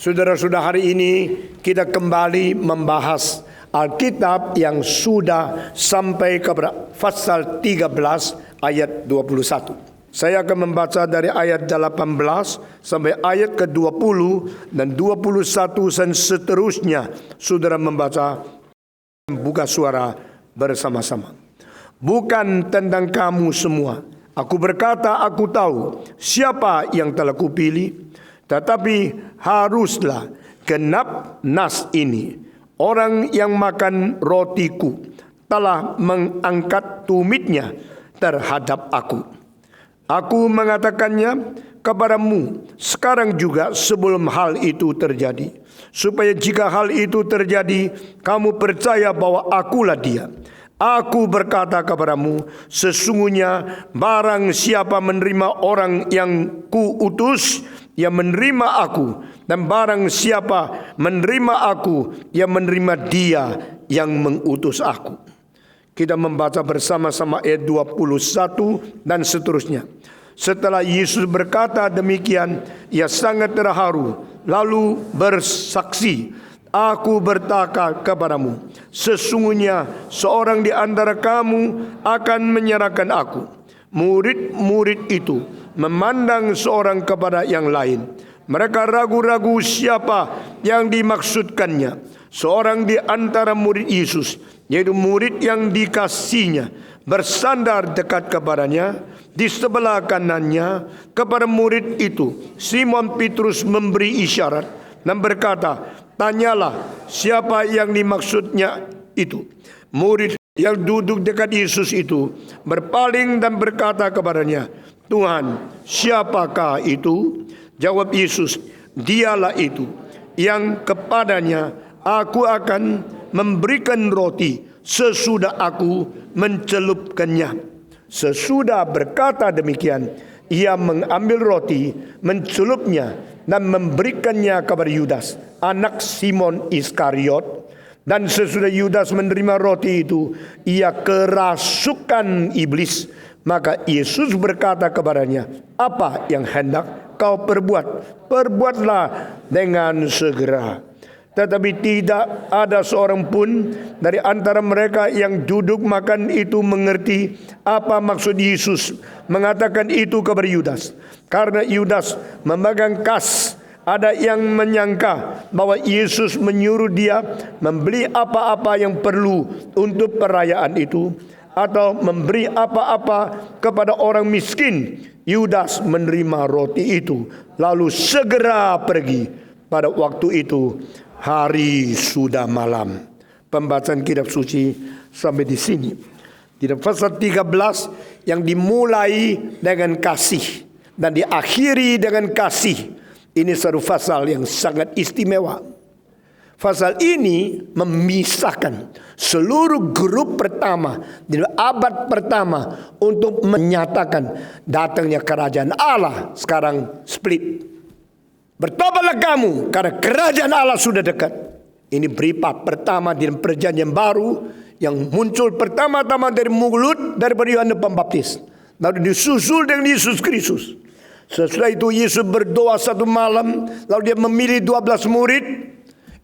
Saudara-saudara, hari ini kita kembali membahas Alkitab yang sudah sampai kepada pasal 13 ayat 21. Saya akan membaca dari ayat 18 sampai ayat ke-20 dan 21 dan seterusnya. Saudara membaca, buka suara bersama-sama. Bukan tentang kamu semua. Aku berkata, aku tahu siapa yang telah kupilih. Tetapi haruslah genap nas ini. Orang yang makan rotiku telah mengangkat tumitnya terhadap aku. Aku mengatakannya kepadamu sekarang juga sebelum hal itu terjadi. Supaya jika hal itu terjadi, kamu percaya bahwa akulah dia. Aku berkata kepadamu, sesungguhnya barang siapa menerima orang yang kuutus, yang menerima aku, dan barang siapa menerima aku, yang menerima dia yang mengutus aku. Kita membaca bersama-sama ayat 21 dan seterusnya. Setelah Yesus berkata demikian, ia sangat terharu, lalu bersaksi, aku berkata kepadamu, sesungguhnya seorang di antara kamu akan menyerahkan aku. Murid-murid itu memandang seorang kepada yang lain. Mereka ragu-ragu siapa yang dimaksudkannya. Seorang di antara murid Yesus, yaitu murid yang dikasihnya, bersandar dekat kepadanya. Di sebelah kanannya kepada murid itu, Simon Petrus memberi isyarat dan berkata, tanyalah siapa yang dimaksudnya itu. Murid yang duduk dekat Yesus itu berpaling dan berkata kepadanya, Tuhan, siapakah itu? Jawab Yesus, dialah itu yang kepadanya aku akan memberikan roti sesudah aku mencelupkannya. Sesudah berkata demikian, ia mengambil roti, mencelupnya dan memberikannya kepada Yudas, anak Simon Iskariot. Dan sesudah Yudas menerima roti itu, ia kerasukan iblis. Maka Yesus berkata kepadanya, apa yang hendak kau perbuat? Perbuatlah dengan segera. Tetapi tidak ada seorang pun dari antara mereka yang duduk makan itu mengerti apa maksud Yesus mengatakan itu kepada Yudas. Karena Yudas memegang kas. Ada yang menyangka bahwa Yesus menyuruh dia membeli apa-apa yang perlu untuk perayaan itu, atau memberi apa-apa kepada orang miskin. Yudas menerima roti itu, lalu segera pergi. Pada waktu itu hari sudah malam. Pembacaan kitab suci sampai di sini. Di pasal 13 yang dimulai dengan kasih dan diakhiri dengan kasih. Ini satu pasal yang sangat istimewa. Pasal ini memisahkan seluruh grup pertama di abad pertama untuk menyatakan datangnya kerajaan Allah. Sekarang split. Bertobatlah kamu karena kerajaan Allah sudah dekat. Ini berita pertama di perjanjian baru yang muncul pertama-tama dari mulut daripada Yohanes Pembaptis. Lalu disusul dengan Yesus Kristus. Setelah itu Yesus berdoa satu malam, lalu dia memilih 12 murid.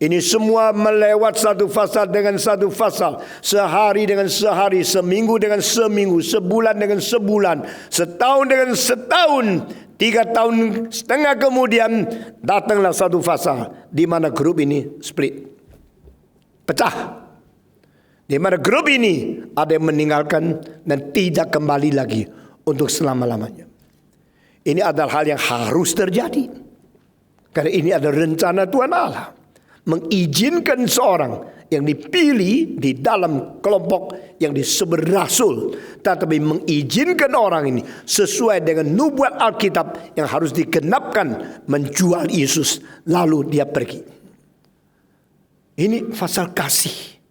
Ini semua melewat satu fasa dengan satu fasa, sehari dengan sehari, seminggu dengan seminggu, sebulan dengan sebulan, setahun dengan setahun. 3 tahun setengah kemudian datanglah satu fasa di mana grup ini split, pecah. Di mana grup ini ada yang meninggalkan dan tidak kembali lagi untuk selama-lamanya. Ini adalah hal yang harus terjadi. Karena ini adalah rencana Tuhan Allah. Mengizinkan seorang yang dipilih di dalam kelompok yang disebut rasul. Tetapi mengizinkan orang ini sesuai dengan nubuat Alkitab yang harus digenapkan. Menjual Yesus lalu dia pergi. Ini pasal kasih.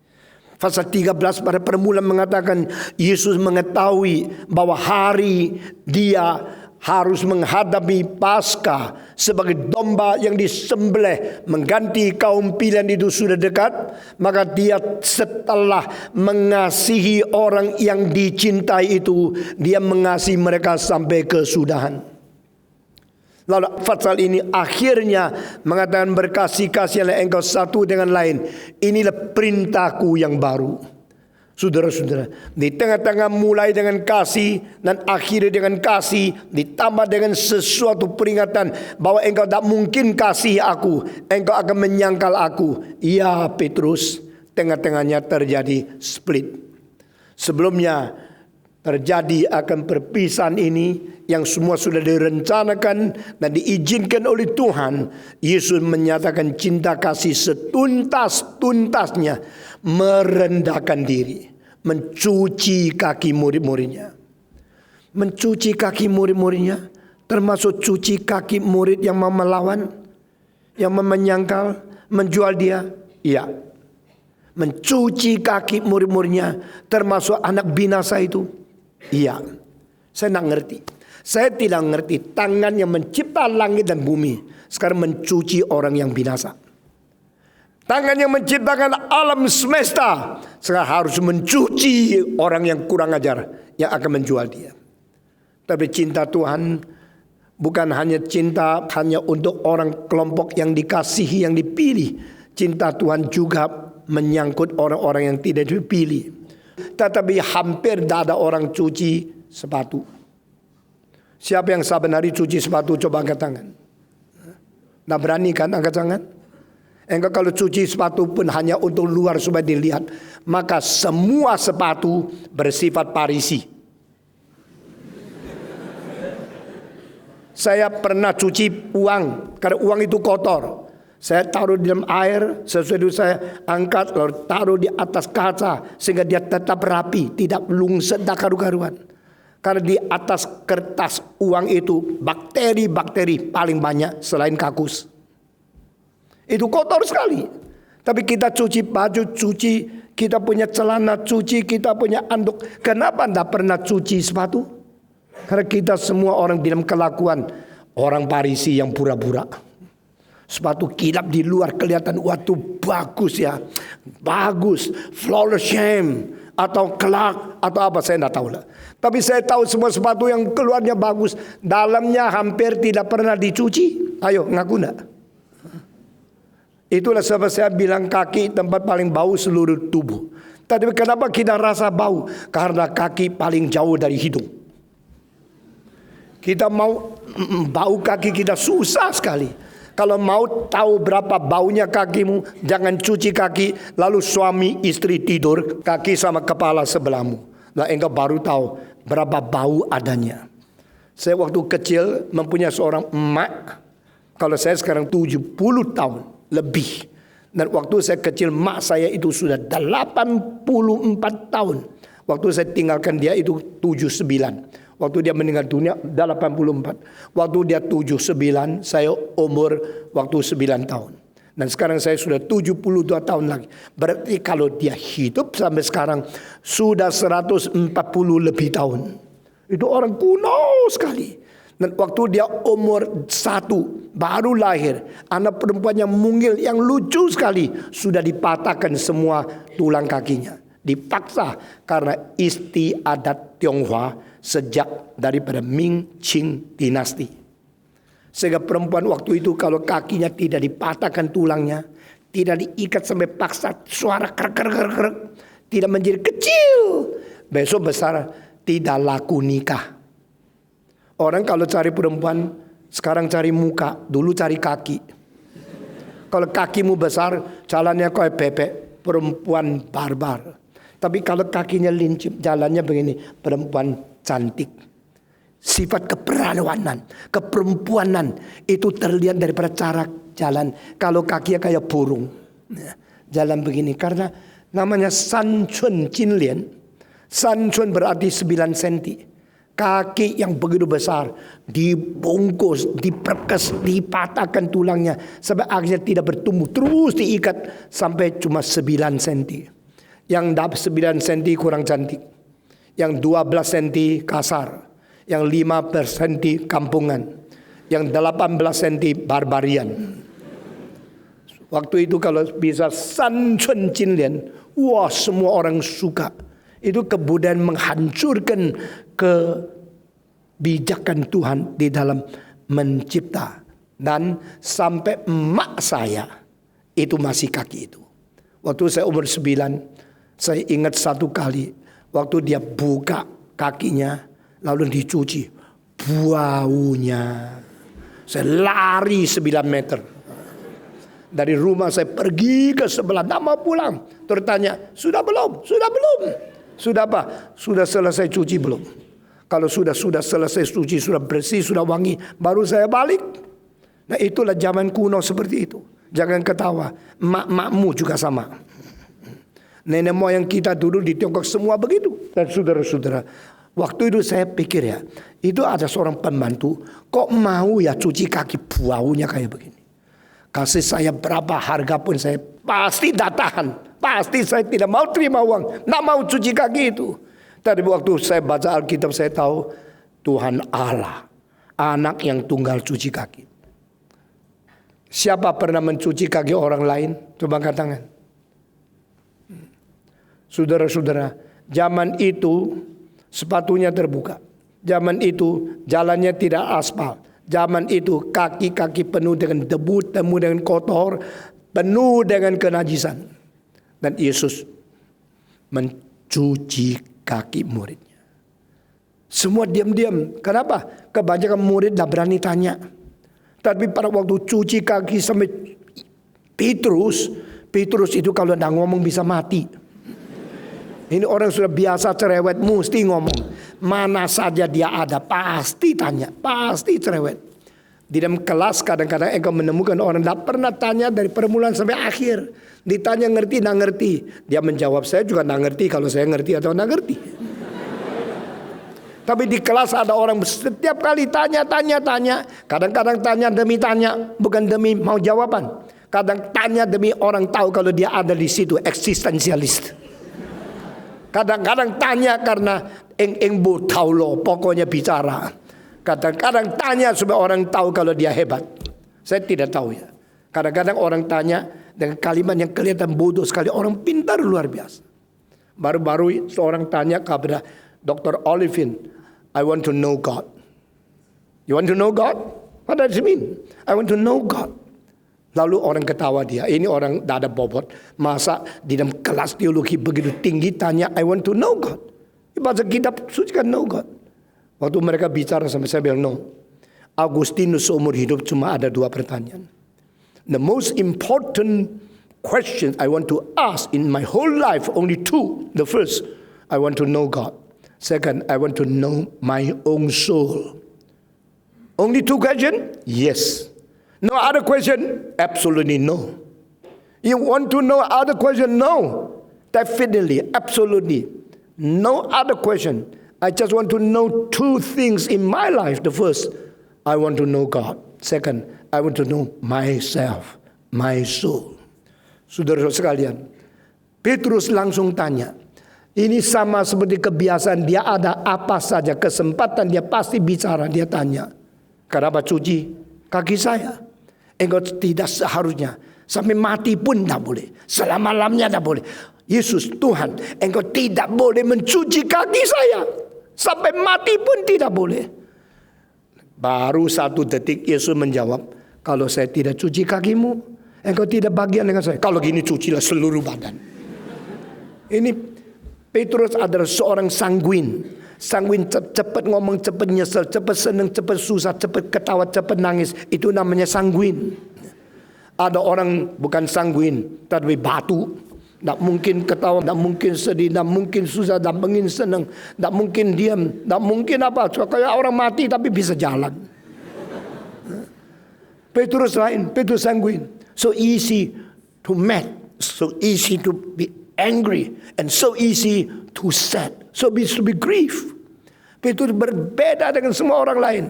Pasal 13 pada permulaan mengatakan Yesus mengetahui bahwa hari dia harus menghadapi Paskah sebagai domba yang disembelih mengganti kaum pilihan itu sudah dekat. Maka dia setelah mengasihi orang yang dicintai itu, dia mengasihi mereka sampai kesudahan. Lalu pasal ini akhirnya mengatakan berkasih-kasihanlah engkau satu dengan lain. Inilah perintahku yang baru. Saudara-saudara, di tengah-tengah mulai dengan kasih dan akhiri dengan kasih, ditambah dengan sesuatu peringatan bahwa engkau tak mungkin kasih aku, engkau akan menyangkal aku. Ya Petrus, tengah-tengahnya terjadi split. Sebelumnya terjadi akan perpisahan ini yang semua sudah direncanakan dan diizinkan oleh Tuhan. Yesus menyatakan cinta kasih setuntas-tuntasnya, merendahkan diri, mencuci kaki murid-muridnya. Mencuci kaki murid-muridnya termasuk cuci kaki murid yang mau melawan, yang menyangkal, menjual dia. Iya. Mencuci kaki murid-muridnya termasuk anak binasa itu. Iya. Saya tidak ngerti. Saya tidak ngerti tangan yang mencipta langit dan bumi sekarang mencuci orang yang binasa. Tangan yang menciptakan alam semesta sekarang harus mencuci orang yang kurang ajar yang akan menjual dia. Tapi cinta Tuhan bukan hanya cinta hanya untuk orang kelompok yang dikasihi, yang dipilih. Cinta Tuhan juga menyangkut orang-orang yang tidak dipilih. Tetapi hampir tidak ada orang cuci sepatu. Siapa yang saban hari cuci sepatu, coba angkat tangan. Tidak berani kan angkat tangan? Engkau kalau cuci sepatu pun hanya untuk luar supaya dilihat, maka semua sepatu bersifat Parisi. Saya pernah cuci uang, karena uang itu kotor. Saya taruh di dalam air, sesuai itu saya angkat lalu taruh di atas kaca sehingga dia tetap rapi, tidak lungset dan karu-karuan. Karena di atas kertas uang itu bakteri-bakteri paling banyak selain kakus. Itu kotor sekali. Tapi kita cuci baju, cuci, kita punya celana cuci, kita punya anduk. Kenapa tidak pernah cuci sepatu? Karena kita semua orang dalam kelakuan orang Parisi yang pura-pura. Sepatu kilap di luar kelihatan waktu bagus ya. Bagus, flawless shame atau kelak atau apa saya tidak tahu lah. Tapi saya tahu semua sepatu yang keluarnya bagus, dalamnya hampir tidak pernah dicuci. Ayo ngaku enggak? Itulah sebab saya bilang kaki tempat paling bau seluruh tubuh. Tapi kenapa kita rasa bau? Karena kaki paling jauh dari hidung. Kita mau bau kaki kita susah sekali. Kalau mau tahu berapa baunya kakimu, jangan cuci kaki lalu suami istri tidur kaki sama kepala sebelahmu. Nah engkau baru tahu berapa bau adanya. Saya waktu kecil mempunyai seorang emak. Kalau saya sekarang 70 tahun lebih. Dan waktu saya kecil mak saya itu sudah 84 tahun. Waktu saya tinggalkan dia itu 79. Waktu dia meninggal dunia 84. Waktu dia 79 saya umur waktu 9 tahun. Dan sekarang saya sudah 72 tahun lagi. Berarti kalau dia hidup sampai sekarang sudah 140 lebih tahun. Itu orang kuno sekali. Dan waktu dia umur 1 baru lahir, anak perempuan yang mungil yang lucu sekali sudah dipatahkan semua tulang kakinya. Dipaksa karena istiadat Tionghoa sejak daripada Ming Qing dinasti. Sehingga perempuan waktu itu kalau kakinya tidak dipatahkan tulangnya, tidak diikat sampai paksa suara krek, tidak menjadi kecil, besok besar tidak laku nikah. Orang kalau cari perempuan sekarang cari muka, dulu cari kaki. Kalau kakimu besar, jalannya kayak bebek, perempuan barbar. Tapi kalau kakinya lincip, jalannya begini, perempuan cantik. Sifat keperawanan, keperempuanan itu terlihat daripada cara jalan. Kalau kakinya kayak burung, jalan begini. Karena namanya San Chun Jin Lian. San Chun berarti 9 cm. Kaki yang begitu besar dibungkus, diperkes, dipatahkan tulangnya sampai akhirnya tidak bertumbuh, terus diikat sampai cuma 9 cm. Yang 9 cm kurang cantik, yang 12 cm kasar, yang 5 cm kampungan, yang 18 cm barbarian. Waktu itu kalau bisa San Chun Jin Lian, wah semua orang suka. Itu kebudayaan menghancurkan kebijakan Tuhan di dalam mencipta. Dan sampai emak saya itu masih kaki itu. Waktu saya umur 9, saya ingat satu kali waktu dia buka kakinya lalu dicuci, baunya. Saya lari 9 meter. Dari rumah saya pergi ke sebelah, tidak mau pulang. Tertanya, sudah belum? Sudah belum? Sudah apa? Sudah selesai cuci belum? Kalau sudah selesai cuci, sudah bersih, sudah wangi, baru saya balik. Nah itulah zaman kuno seperti itu. Jangan ketawa, mak-makmu juga sama. Nenek moyang kita dulu di Tiongkok semua begitu. Dan saudara-saudara, waktu itu saya pikir ya, itu ada seorang pembantu, kok mau ya cuci kaki, baunya kayak begini. Kasih saya berapa harga pun saya pasti tidak tahan. Pasti saya tidak mau terima uang, tidak mau cuci kaki itu. Tapi waktu saya baca Alkitab saya tahu Tuhan Allah, anak yang tunggal cuci kaki. Siapa pernah mencuci kaki orang lain? Coba angkat tangan. Saudara-saudara, zaman itu sepatunya terbuka. Zaman itu jalannya tidak aspal. Zaman itu kaki-kaki penuh dengan debu, penuh dengan kotor, penuh dengan kenajisan. Dan Yesus mencuci kaki muridnya. Semua diam-diam. Kenapa? Kebanyakan murid tidak berani tanya. Tapi pada waktu cuci kaki sampai Petrus itu kalau tidak ngomong bisa mati. Ini orang sudah biasa cerewet, mesti ngomong. Mana saja dia ada, pasti tanya, pasti cerewet. Di dalam kelas kadang-kadang engkau menemukan orang tidak pernah tanya dari permulaan sampai akhir. Ditanya ngerti, tidak ngerti. Dia menjawab, saya juga tidak ngerti kalau saya ngerti atau tidak ngerti. Tapi di kelas ada orang setiap kali tanya. Kadang-kadang tanya demi tanya, bukan demi mau jawaban. Kadang tanya demi orang tahu kalau dia ada di situ, eksistensialis. Kadang-kadang tanya karena engbu tahu loh, pokoknya bicara. Kadang-kadang tanya supaya orang tahu kalau dia hebat. Saya tidak tahu ya. Kadang-kadang orang tanya dengan kalimat yang kelihatan bodoh sekali, orang pintar luar biasa. Baru-baru seorang tanya kepada Dr. Olivin, I want to know God. You want to know God? What does it mean? I want to know God. Lalu orang ketawa dia. Ini orang tidak ada bobot. Masa di dalam kelas teologi begitu tinggi tanya, I want to know God. Baca kitab suci kan know God. Waktu mereka bicara sampai saya bilang no. Agustinus seumur hidup cuma ada 2 pertanyaan. The most important question I want to ask in my whole life, only 2. The first, I want to know God. Second, I want to know my own soul. Only 2 questions? Yes. No other question? Absolutely no. You want to know other question? No. Definitely, absolutely. No other question. I just want to know 2 things in my life. The first, I want to know God. Second, I want to know myself, my soul. Saudara sekalian, Petrus langsung tanya. Ini sama seperti kebiasaan dia, ada apa saja kesempatan dia pasti bicara, dia tanya. Kenapa cuci kaki saya? Engkau tidak seharusnya sampai mati pun tidak boleh. Selama-lamanya tidak boleh. Yesus Tuhan, engkau tidak boleh mencuci kaki saya. Sampai mati pun tidak boleh. Baru 1 detik Yesus menjawab, kalau saya tidak cuci kakimu, engkau tidak bagian dengan saya. Kalau gini cucilah seluruh badan. Ini Petrus adalah seorang sanguin. Sanguin cepat ngomong, cepat nyesel, cepat senang, cepat susah, cepat ketawa, cepat nangis. Itu namanya sanguin. Ada orang bukan sanguin, tapi batu. Tak mungkin ketawa, tak mungkin sedih, tak mungkin susah, tak mungkin senang, tak mungkin diam, tak mungkin apa. Kayak orang mati tapi bisa jalan. Petrus lain, Petrus sanguin. So easy to mad, so easy to be angry, and so easy to sad, so easy to be grief. Petrus berbeda dengan semua orang lain.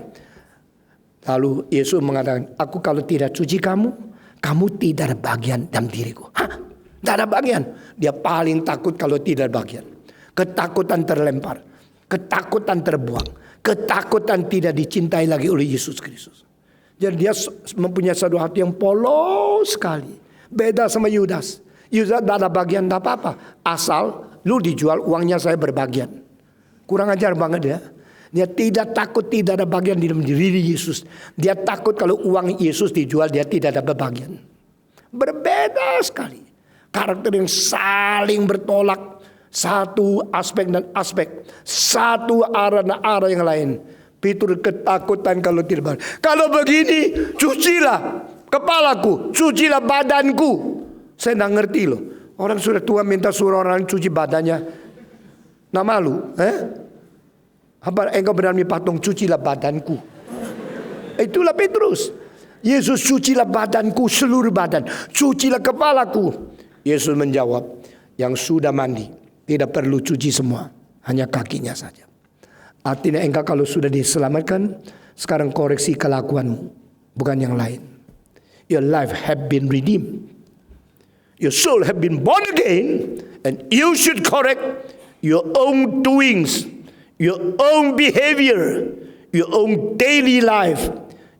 Lalu Yesus mengatakan, aku kalau tidak cuci kamu, kamu tidak ada bagian dalam diriku. Hah? Tidak ada bagian. Dia paling takut kalau tidak ada bagian. Ketakutan terlempar, ketakutan terbuang, ketakutan tidak dicintai lagi oleh Yesus Kristus. Jadi dia mempunyai satu hati yang polos sekali. Beda sama Yudas. Yudas tidak ada bagian, tidak apa-apa. Asal lu dijual, uangnya saya berbagian. Kurang ajar banget ya. Dia tidak takut tidak ada bagian di dalam diri Yesus. Dia takut kalau uang Yesus dijual, dia tidak ada bagian. Berbeda sekali. Karakter yang saling bertolak. Satu aspek dan aspek. Satu arah dan arah yang lain. Petrus ketakutan kalau tidak. Kalau begini, cucilah kepalaku, cucilah badanku. Saya tidak ngerti loh. Orang sudah tua minta suruh orang cuci badannya. Nah malu. Apa engkau berani patung cucilah badanku. Itulah Petrus. Yesus cucilah badanku, seluruh badan. Cucilah kepalaku. Yesus menjawab, yang sudah mandi tidak perlu cuci semua, hanya kakinya saja. Artinya engkau kalau sudah diselamatkan, sekarang koreksi kelakuanmu, bukan yang lain. Your life have been redeemed. Your soul have been born again, and you should correct your own doings, your own behavior, your own daily life.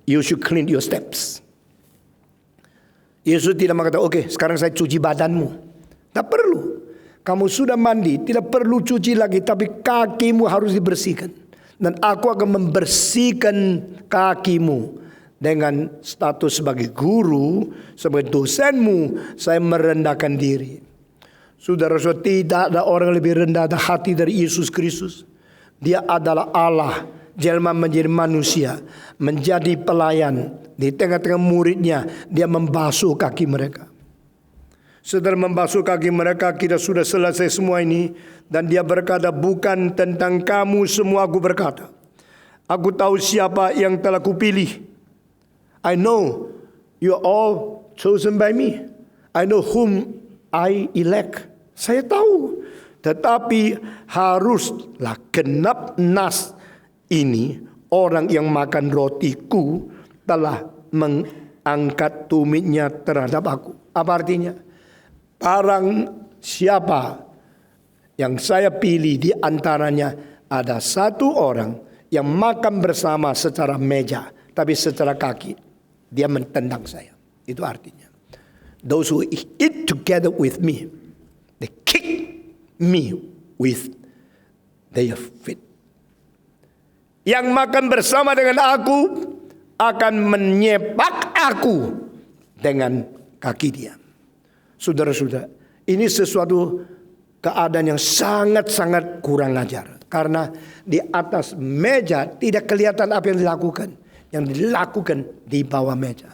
You should clean your steps. Yesus tidak mengatakan, oke, sekarang saya cuci badanmu. Tak perlu. Kamu sudah mandi, tidak perlu cuci lagi, tapi kakimu harus dibersihkan. Dan aku akan membersihkan kakimu. Dengan status sebagai guru, sebagai dosenmu, saya merendahkan diri. Saudara-saudara, tidak ada orang lebih rendah hati dari Yesus Kristus. Dia adalah Allah, jelma menjadi manusia, menjadi pelayan. Di tengah-tengah muridnya, dia membasuh kaki mereka. Setelah membasuh kaki mereka, kita sudah selesai semua ini. Dan dia berkata, bukan tentang kamu semua aku berkata. Aku tahu siapa yang telah kupilih. I know you are all chosen by me. I know whom I elect. Saya tahu. Tetapi haruslah genap nas ini, orang yang makan rotiku telah mengangkat tumitnya terhadap aku. Apa artinya? Barang siapa yang saya pilih di antaranya ada satu orang yang makan bersama secara meja, tapi secara kaki dia mentendang saya. Itu artinya. Those who eat together with me, they kick me with their feet. Yang makan bersama dengan aku akan menyepak aku dengan kaki dia. Saudara-saudara, ini sesuatu keadaan yang sangat-sangat kurang ajar. Karena di atas meja tidak kelihatan apa yang dilakukan. Yang dilakukan di bawah meja.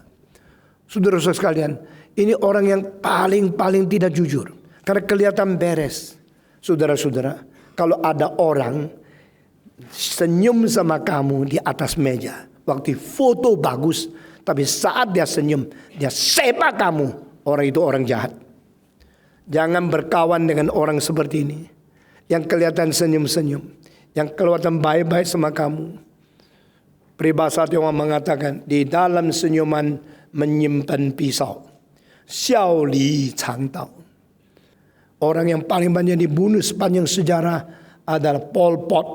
Saudara-saudara sekalian, ini orang yang paling tidak jujur. Karena kelihatan beres. Saudara-saudara, kalau ada orang senyum sama kamu di atas meja. Waktu foto bagus, tapi saat dia senyum, dia sepak kamu. Orang itu orang jahat. Jangan berkawan dengan orang seperti ini. Yang kelihatan senyum-senyum. Yang kelihatan baik-baik sama kamu. Peribahasa Tionghoa mengatakan, di dalam senyuman menyimpan pisau. Xiao li chang dao. Orang yang paling banyak dibunuh sepanjang sejarah adalah Pol Pot.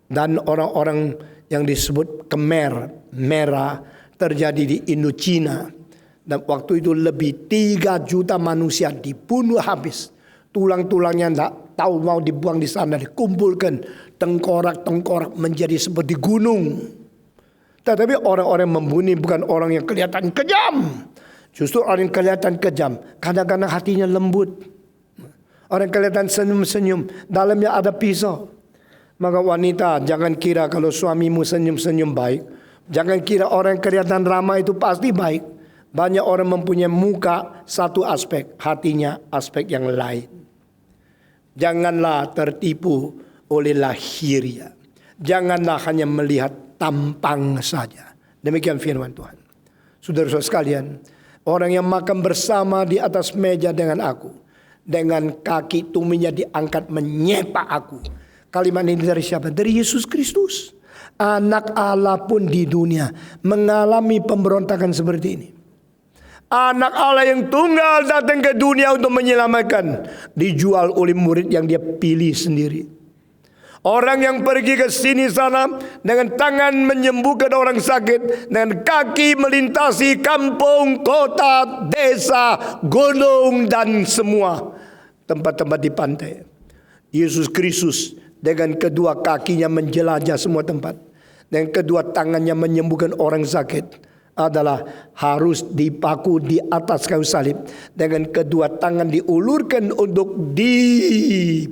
Dan orang-orang yang disebut Khmer merah terjadi di Indochina. Dan waktu itu lebih 3 juta manusia dibunuh habis. Tulang-tulangnya tidak tahu mau dibuang di sana. Dikumpulkan tengkorak-tengkorak menjadi seperti gunung. Tetapi orang-orang yang membunuh bukan orang yang kelihatan kejam. Justru orang yang kelihatan kejam kadang-kadang hatinya lembut. Orang yang kelihatan senyum-senyum, dalamnya ada pisau. Maka wanita, jangan kira kalau suamimu senyum-senyum baik. Jangan kira orang yang kelihatan ramah itu pasti baik. Banyak orang mempunyai muka satu aspek, hatinya aspek yang lain. Janganlah tertipu oleh lahiriah. Janganlah hanya melihat tampang saja. Demikian firman Tuhan. Saudara-saudara sekalian, orang yang makan bersama di atas meja dengan aku, dengan kaki tuminya diangkat menyepak aku. Kalimat ini dari siapa? Dari Yesus Kristus. Anak Allah pun di dunia mengalami pemberontakan seperti ini. Anak Allah yang tunggal datang ke dunia untuk menyelamatkan. Dijual oleh murid yang dia pilih sendiri. Orang yang pergi ke sini sana dengan tangan menyembuhkan orang sakit, dengan kaki melintasi kampung, kota, desa, gunung dan semua tempat-tempat di pantai. Yesus Kristus Dengan kedua kakinya menjelajah semua tempat. Dan kedua tangannya menyembuhkan orang sakit. Adalah harus dipaku di atas kayu salib. Dengan kedua tangan diulurkan untuk dipaku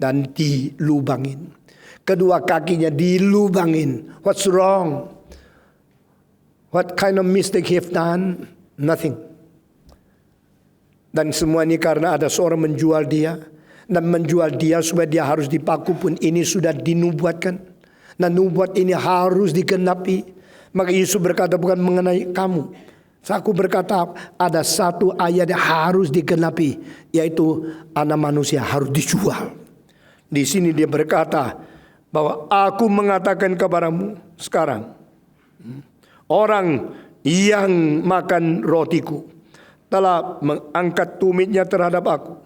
dan dilubangin. Kedua kakinya dilubangin. What's wrong? What kind of mistake he have done? Nothing. Dan semua ini karena ada seorang menjual dia. Dan menjual dia supaya dia harus dipaku pun ini sudah dinubuatkan. Dan nubuat ini harus dikenapi. Maka Yesus berkata bukan mengenai kamu. Aku berkata ada satu ayat yang harus dikenapi. Yaitu anak manusia harus dijual. Di sini dia berkata bahwa aku mengatakan kepadamu sekarang. Orang yang makan rotiku telah mengangkat tumitnya terhadap aku.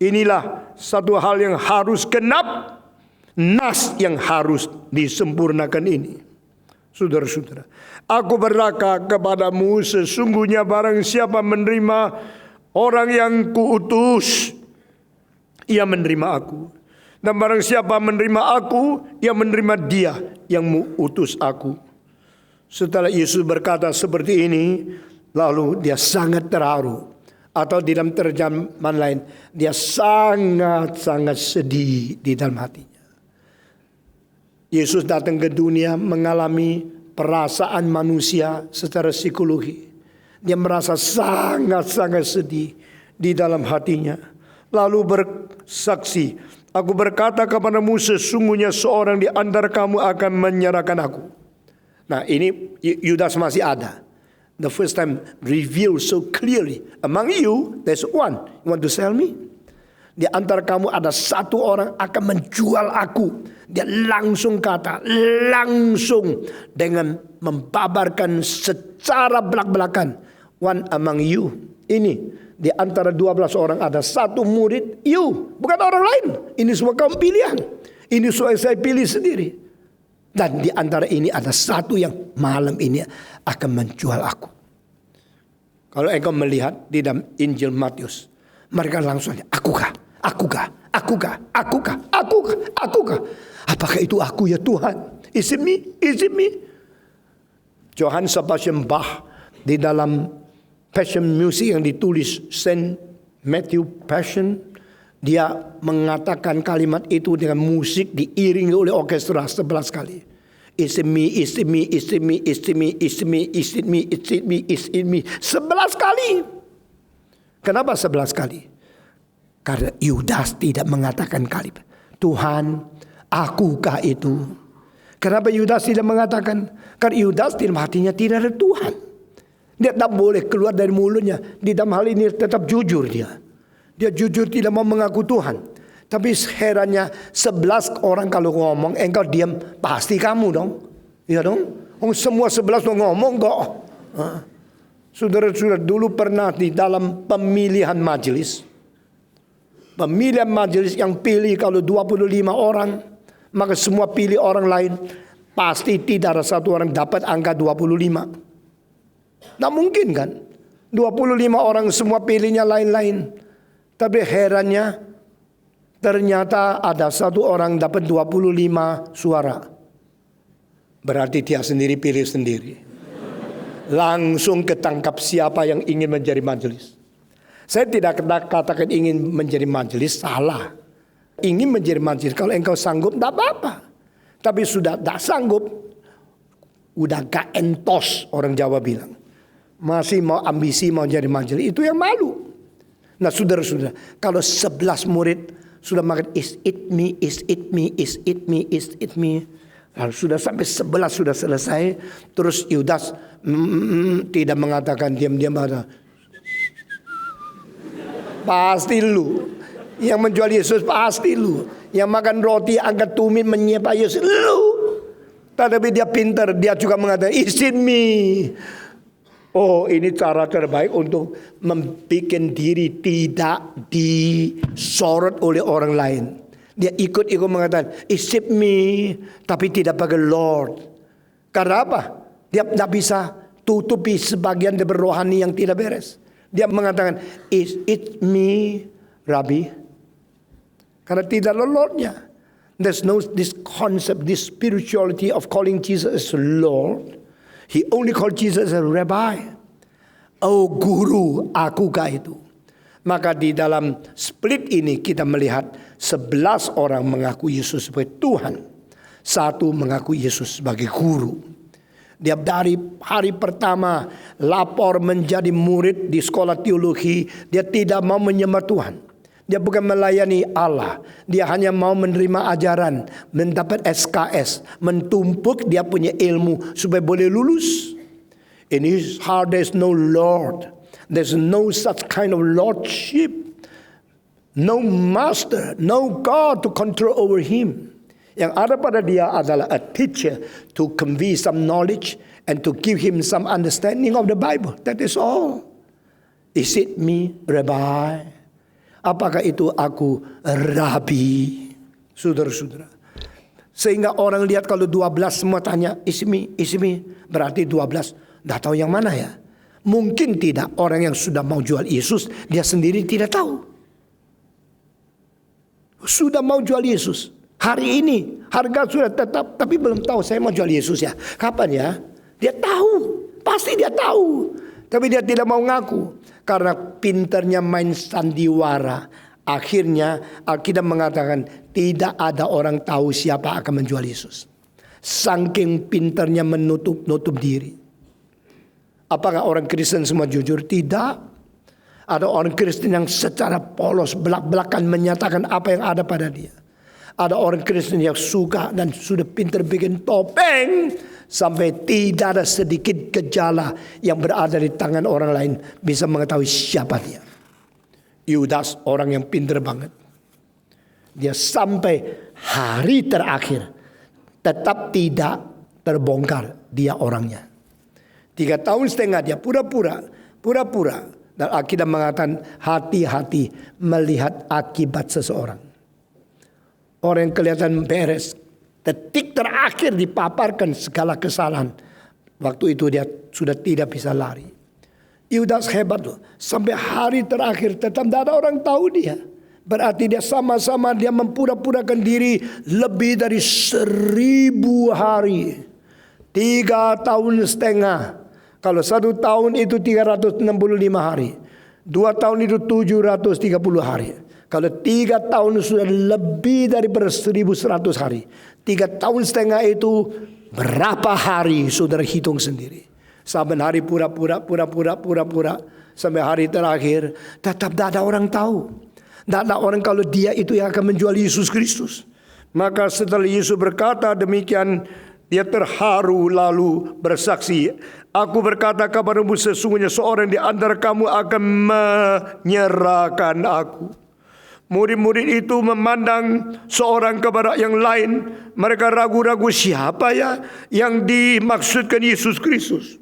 Inilah satu hal yang harus genap. Nas yang harus disempurnakan ini. Saudara-saudara, aku berkata kepadamu sesungguhnya barang siapa menerima orang yang kuutus, ia menerima aku. Dan barang siapa menerima aku, ia menerima dia yang mengutus aku. Setelah Yesus berkata seperti ini, lalu dia sangat terharu. Atau di dalam terjemahan lain, dia sangat-sangat sedih di dalam hatinya. Yesus datang ke dunia mengalami perasaan manusia secara psikologi. Dia merasa sangat-sangat sedih di dalam hatinya. Lalu bersaksi, aku berkata kepadamu sesungguhnya seorang di antara kamu akan menyerahkan aku. Nah ini Yudas masih ada. The first time revealed so clearly. Among you, there's one. You want to sell me? Di antara kamu ada satu orang akan menjual aku. Dia langsung kata, langsung dengan membabarkan secara belak-belakan. One among you. Ini di antara 12 orang ada satu murid, you. Bukan orang lain. Ini semua kaum pilihan. Ini semua saya pilih sendiri. Dan di antara ini ada satu yang malam ini akan menjual aku. Kalau engkau melihat di dalam Injil Matius, mereka langsung, akukah? Akukah? Akukah? Akukah? Akukah? Akukah? Apakah itu aku ya Tuhan? Is it me? Is it me? Johann Sebastian Bach di dalam Passion Music yang ditulis Saint Matthew Passion, dia mengatakan kalimat itu dengan musik diiringi oleh orkestra 11 kali. Is it me? Is it me? Is it me? Is it me? Is it me? Is it me? Is it me? Is it me? 11 kali. Kenapa 11 kali? Karena Yudas tidak mengatakan kalimat Tuhan, akukah itu? Kenapa Yudas tidak mengatakan? Karena Yudas di dalam hatinya tidak ada Tuhan. Dia tak boleh keluar dari mulutnya. Di dalam hal ini tetap jujur dia. Dia jujur tidak mau mengaku Tuhan. Tapi herannya 11 orang kalau ngomong engkau diam, pasti kamu dong. Iya dong. Semua 11 ngomong kok. Saudara-saudara dulu pernah di dalam pemilihan majelis. Pemilihan majelis yang pilih kalau 25 orang, maka semua pilih orang lain. Pasti tidak ada satu orang dapat angka 25. Nah mungkin kan 25 orang semua pilihnya lain-lain. Tapi herannya ternyata ada satu orang dapat 25 suara. Berarti dia sendiri pilih sendiri. Langsung ketangkap siapa yang ingin menjadi majelis. Saya tidak katakan ingin menjadi majelis, salah. Ingin menjadi majelis, kalau engkau sanggup tidak apa-apa. Tapi sudah tidak sanggup, udah gak entos orang Jawa bilang. Masih mau ambisi mau jadi majelis, itu yang malu. Nah saudara-saudara, kalau 11 murid sudah makan is it me, is it me, is it me, is it me. Lalu sudah sampai 11 sudah selesai. Terus Yudas tidak mengatakan diam-diam ada. Pasti lu. Yang menjual Yesus pasti lu. Yang makan roti angkat tumit menyapa Yesus lu. Tetapi dia pintar, dia juga mengatakan is it me. Oh ini cara terbaik untuk membuat diri tidak disorot oleh orang lain. Dia ikut-ikut mengatakan is it me. Tapi tidak pakai Lord. Karena apa? Dia tidak bisa tutupi sebagian dari rohani yang tidak beres. Dia mengatakan is it me Rabbi. Karena tidak ada Lordnya. There's no this concept, this spirituality of calling Jesus as Lord. He only called Jesus as Rabbi. Oh guru, akukah itu? Maka di dalam split ini kita melihat 11 orang mengaku Yesus sebagai Tuhan. 1 mengaku Yesus sebagai guru. Dia dari hari pertama lapor menjadi murid di sekolah teologi. Dia tidak mau menyembah Tuhan. Dia bukan melayani Allah. Dia hanya mau menerima ajaran, mendapat SKS, mentumpuk dia punya ilmu supaya boleh lulus. In his heart there's no Lord. There's no such kind of lordship. No master, no God to control over him. Yang ada pada dia adalah a teacher to convey some knowledge and to give him some understanding of the Bible. That is all. Is it me, Rabbi? Apakah itu aku, Rabi? Saudara-saudara. Sehingga orang lihat kalau 12 semua tanya, is me, berarti 12. Dah tahu yang mana ya? Mungkin tidak. Orang yang sudah mau jual Yesus, dia sendiri tidak tahu. Sudah mau jual Yesus. Hari ini, harga sudah tetap, tapi belum tahu saya mau jual Yesus ya. Kapan ya? Dia tahu. Pasti dia tahu. Tapi dia tidak mau ngaku. Karena pinternya main sandiwara. Akhirnya Alkitab mengatakan tidak ada orang tahu siapa akan menjual Yesus. Saking pinternya menutup diri. Apakah orang Kristen semua jujur? Tidak. Ada orang Kristen yang secara polos belak-belakan menyatakan apa yang ada pada dia. Ada orang Kristen yang suka dan sudah pintar bikin topeng sampai tidak ada sedikit gejala yang berada di tangan orang lain bisa mengetahui siapa dia. Yudas orang yang pintar banget. Dia sampai hari terakhir tetap tidak terbongkar dia orangnya. 3 tahun setengah dia pura-pura. Dan Alkitab mengatakan hati-hati melihat akibat seseorang. Orang yang kelihatan beres, detik terakhir dipaparkan segala kesalahan. Waktu itu dia sudah tidak bisa lari. Yudas hebat loh. Sampai hari terakhir tetap tidak ada orang tahu dia. Berarti dia sama-sama dia mempura-purakan diri lebih dari 1000 hari. 3 tahun setengah. Kalau 1 tahun itu 365 hari. 2 tahun itu 730 hari. Kalau 3 tahun sudah lebih daripada 1100 hari. 3 tahun setengah itu berapa hari saudara hitung sendiri. Saban hari pura-pura. Sampai hari terakhir tetap tidak ada orang tahu. Tidak ada orang kalau dia itu yang akan menjual Yesus Kristus. Maka setelah Yesus berkata demikian, dia terharu lalu bersaksi, aku berkata kepadamu sesungguhnya seorang di antara kamu akan menyerahkan aku. Murid-murid itu memandang seorang kepada yang lain. Mereka ragu-ragu siapa ya yang dimaksudkan Yesus Kristus.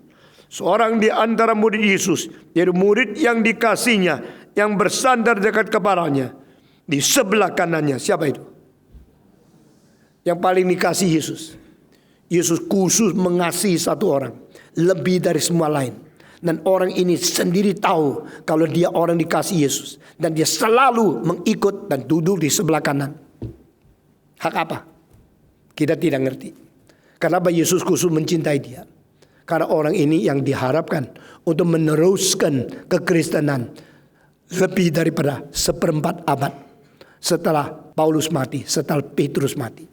Seorang di antara murid Yesus, yaitu murid yang dikasihnya, yang bersandar dekat kepalanya. Di sebelah kanannya, siapa itu? Yang paling dikasih Yesus. Yesus khusus mengasihi satu orang, lebih dari semua lain. Dan orang ini sendiri tahu kalau dia orang dikasih Yesus. Dan dia selalu mengikut dan duduk di sebelah kanan. Hak apa? Kita tidak ngerti. Kenapa Yesus khusus mencintai dia? Karena orang ini yang diharapkan untuk meneruskan kekristenan lebih daripada 1/4 abad setelah Paulus mati, setelah Petrus mati.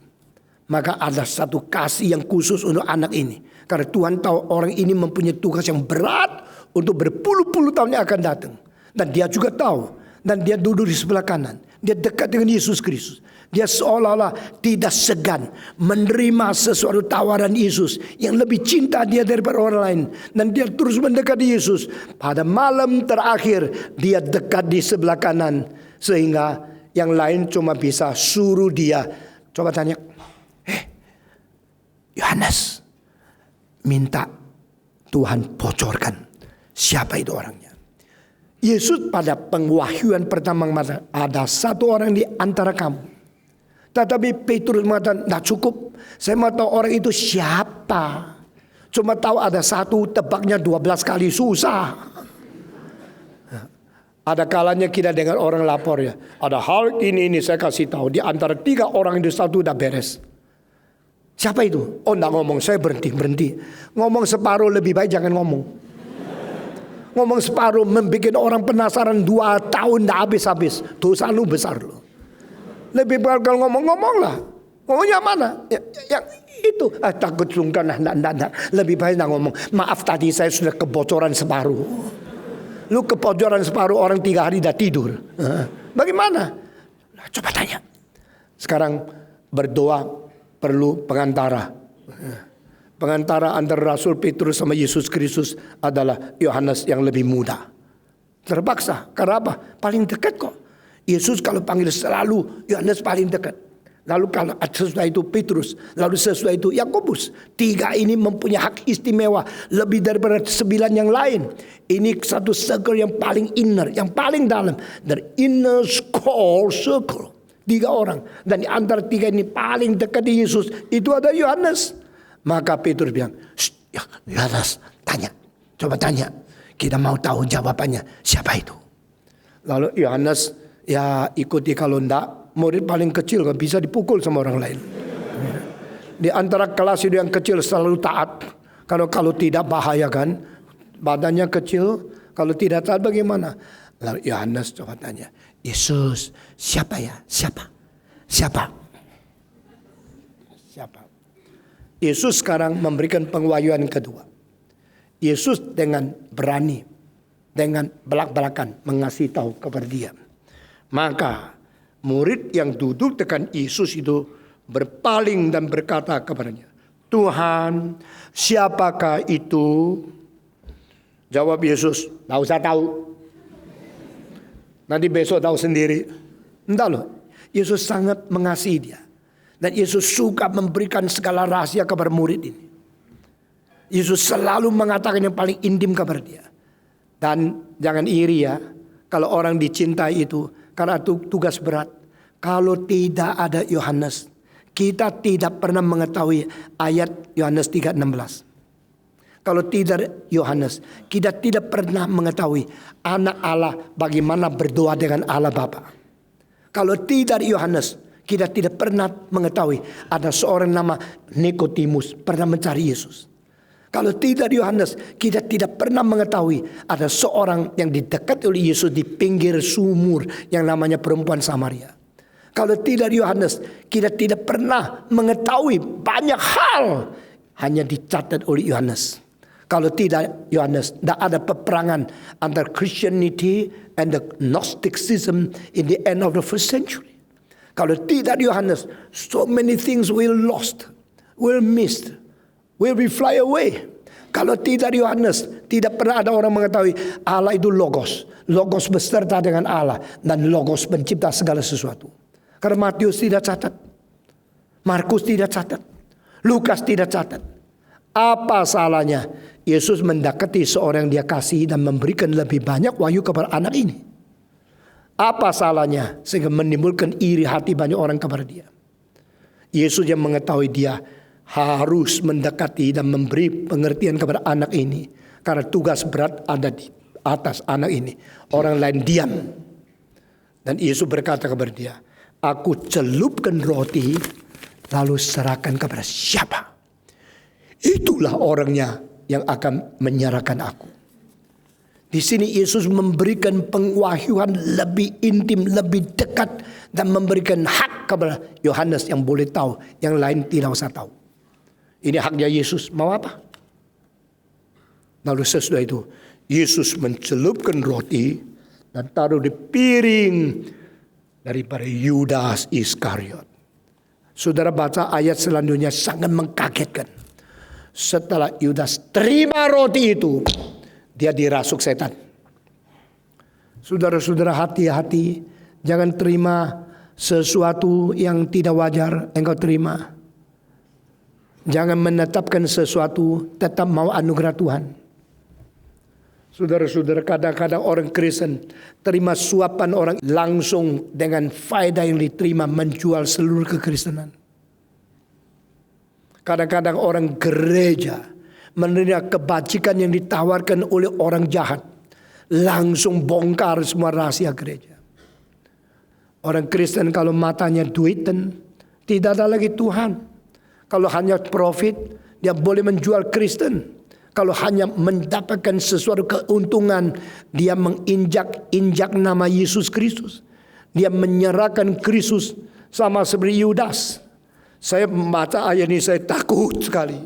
Maka ada satu kasih yang khusus untuk anak ini. Karena Tuhan tahu orang ini mempunyai tugas yang berat untuk berpuluh-puluh tahun yang akan datang. Dan dia juga tahu. Dan dia duduk di sebelah kanan. Dia dekat dengan Yesus Kristus. Dia seolah-olah tidak segan menerima sesuatu tawaran Yesus yang lebih cinta dia daripada orang lain. Dan dia terus mendekati Yesus. Pada malam terakhir dia dekat di sebelah kanan. Sehingga yang lain cuma bisa suruh dia. Coba tanya. Yohanes, minta Tuhan bocorkan siapa itu orangnya. Yesus pada pengwahyuan pertama mengatakan ada satu orang di antara kamu. Tetapi Petrus mengatakan tidak cukup. Saya mau tahu orang itu siapa. Cuma tahu ada satu, tebaknya 12 kali susah. Ada kalanya kita dengar orang lapor ya. Ada hal ini saya kasih tahu. Di antara 3 orang itu satu udah beres. Siapa itu? Oh enggak ngomong, saya berhenti. Ngomong separuh lebih baik jangan ngomong. Ngomong separuh membuat orang penasaran 2 tahun enggak habis-habis. Dosa lu besar lu. Lebih baik kalau ngomong lah. Ngomongnya mana? Yang itu. Takut sungkan. Enggak. Lebih baik enggak ngomong. Maaf tadi saya sudah kebocoran separuh. Lu kebocoran separuh orang 3 hari dah tidur. Bagaimana? Coba tanya. Sekarang berdoa perlu pengantara. Pengantara antara Rasul Petrus sama Yesus Kristus adalah Yohanes yang lebih muda. Terpaksa. Karena apa? Paling dekat kok. Yesus kalau panggil selalu Yohanes paling dekat. Lalu kalau sesudah itu Petrus, lalu sesudah itu Yakobus. 3 ini mempunyai hak istimewa lebih daripada 9 yang lain. Ini satu circle yang paling inner, yang paling dalam. Dari inner core circle. 3 orang. Dan di antara 3 ini paling dekat di Yesus itu ada Yohanes. Maka Petrus bilang, Yohanes tanya, coba tanya. Kita mau tahu jawabannya. Siapa itu? Lalu Yohanes ya ikuti, kalau enggak murid paling kecil kan bisa dipukul sama orang lain. Di antara kelas itu yang kecil selalu taat. Kalau tidak bahaya kan. Badannya kecil. Kalau tidak taat bagaimana? Lalu Yohanes coba tanya. Yesus siapa ya? Siapa? Yesus sekarang memberikan penguayaan kedua. Yesus dengan berani. Dengan belak-belakan mengasih tahu kepada dia. Maka murid yang duduk dengan Yesus itu berpaling dan berkata kepadanya, Tuhan, siapakah itu? Jawab Yesus, tidak usah tahu. Nanti besok tahu sendiri. Entah loh, Yesus sangat mengasihi dia. Dan Yesus suka memberikan segala rahasia kepada murid ini. Yesus selalu mengatakan yang paling intim kepada dia. Dan jangan iri ya, kalau orang dicintai itu, karena itu tugas berat. Kalau tidak ada Yohanes, kita tidak pernah mengetahui ayat Yohanes 3:16. Kalau tidak Yohanes, kita tidak pernah mengetahui anak Allah bagaimana berdoa dengan Allah Bapa. Kalau tidak Yohanes, kita tidak pernah mengetahui ada seorang nama Nikodemus pernah mencari Yesus. Kalau tidak Yohanes, kita tidak pernah mengetahui ada seorang yang didekat oleh Yesus di pinggir sumur yang namanya perempuan Samaria. Kalau tidak Yohanes, kita tidak pernah mengetahui banyak hal hanya dicatat oleh Yohanes. Kalau tidak Yohanes, tidak ada peperangan antara Christianity and the Gnosticism in the end of the first century. Kalau tidak Yohanes, so many things will lost, will missed, will be fly away. Kalau tidak Yohanes, tidak pernah ada orang mengetahui Allah itu Logos. Logos beserta dengan Allah. Dan Logos pencipta segala sesuatu. Karena Matius tidak catat. Markus tidak catat. Lukas tidak catat. Apa salahnya Yesus mendekati seorang yang dia kasih dan memberikan lebih banyak wahyu kepada anak ini? Apa salahnya sehingga menimbulkan iri hati banyak orang kepada dia? Yesus yang mengetahui dia harus mendekati dan memberi pengertian kepada anak ini. Karena tugas berat ada di atas anak ini. Orang lain diam. Dan Yesus berkata kepada dia, aku celupkan roti lalu serahkan kepada siapa? Itulah orangnya yang akan menyerahkan aku. Di sini Yesus memberikan pengwahyuan lebih intim, lebih dekat. Dan memberikan hak kepada Yohanes yang boleh tahu. Yang lain tidak usah tahu. Ini haknya Yesus, mau apa? Lalu sesudah itu, Yesus mencelupkan roti dan taruh di piring daripada Yudas Iskariot. Saudara baca ayat selanjutnya sangat mengkagetkan. Setelah Yudas terima roti itu, dia dirasuk setan. Saudara-saudara hati-hati, jangan terima sesuatu yang tidak wajar engkau terima. Jangan menetapkan sesuatu, tetap mau anugerah Tuhan. Saudara-saudara, kadang-kadang orang Kristen terima suapan orang langsung dengan faedah yang diterima menjual seluruh kekristenan. Kadang-kadang orang gereja menerima kebajikan yang ditawarkan oleh orang jahat. langsung bongkar semua rahasia gereja. Orang Kristen kalau matanya duitan, tidak ada lagi Tuhan. Kalau hanya profit, dia boleh menjual Kristen. Kalau hanya mendapatkan sesuatu keuntungan, dia menginjak nama Yesus Kristus. Dia menyerahkan Kristus sama seperti Yudas. Saya membaca ayat ini, saya takut sekali.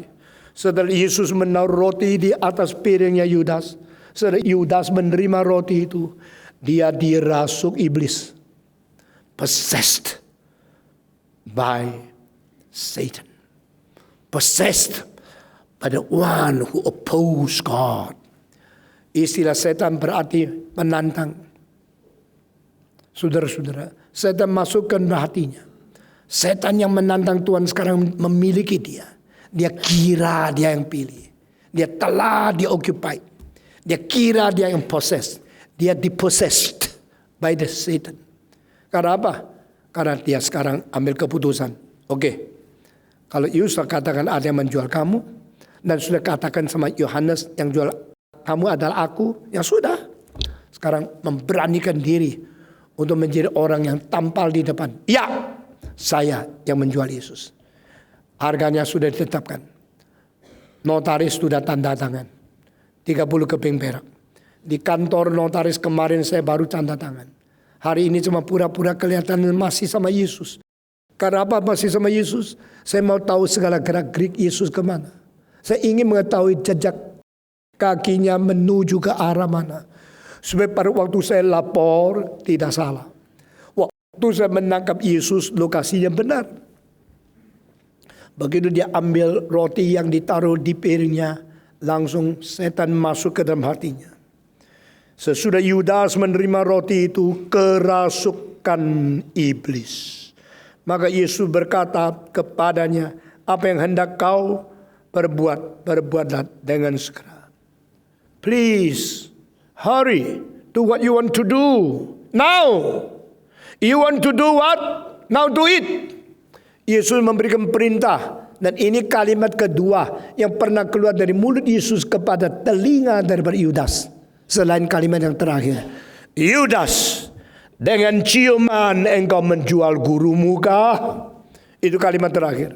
Setelah Yesus menaruh roti di atas piringnya Yudas, setelah Yudas menerima roti itu, dia dirasuk iblis. Possessed by Satan. Possessed by the one who oppose God. Istilah setan berarti menantang. Saudara-saudara, setan masukkan hatinya. Setan yang menantang Tuhan sekarang memiliki dia. Dia kira dia yang pilih. Dia telah dioccupy. Dia kira dia yang possessed. Dia dipossessed by the Satan. Karena apa? Karena dia sekarang ambil keputusan. Oke, kalau Yesus katakan ada yang menjual kamu, dan sudah katakan sama Yohanes yang jual kamu adalah aku, ya sudah. Sekarang memberanikan diri untuk menjadi orang yang tampal di depan. Ya, saya yang menjual Yesus. Harganya sudah ditetapkan. Notaris sudah tanda tangan. 30 keping perak. Di kantor notaris kemarin saya baru tanda tangan. Hari ini cuma pura-pura kelihatan masih sama Yesus. Karena apa masih sama Yesus? Saya mau tahu segala gerak-gerik Yesus kemana. Saya ingin mengetahui jejak kakinya menuju ke arah mana. Supaya pada waktu saya lapor tidak salah. Waktu saya menangkap Yesus lokasinya benar. Begitu dia ambil roti yang ditaruh di piringnya, langsung setan masuk ke dalam hatinya. Sesudah Yudas menerima roti itu, kerasukan iblis. Maka Yesus berkata kepadanya, apa yang hendak kau perbuat, perbuatlah dengan segera. Please, hurry, do what you want to do. Now, you want to do what? Now do it. Yesus memberikan perintah. Dan ini kalimat kedua yang pernah keluar dari mulut Yesus kepada telinga daripada Yudas. Selain kalimat yang terakhir. Yudas, dengan ciuman engkau menjual gurumu kah? Itu kalimat terakhir.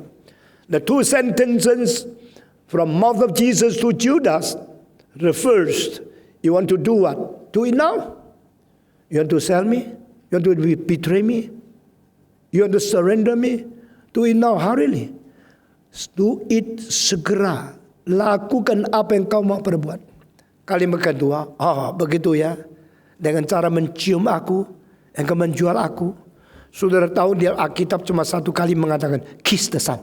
The two sentences from mouth of Jesus to Judas refers, you want to do what? Do it now. You want to sell me? You want to betray me? You want to surrender me? Do it now, hurriedly. Do it segera. Lakukan apa yang kau mau perbuat. Kalimat kedua, begitu ya. Dengan cara mencium aku, engkau menjual aku. Saudara tahu di Alkitab cuma satu kali mengatakan, kiss the son.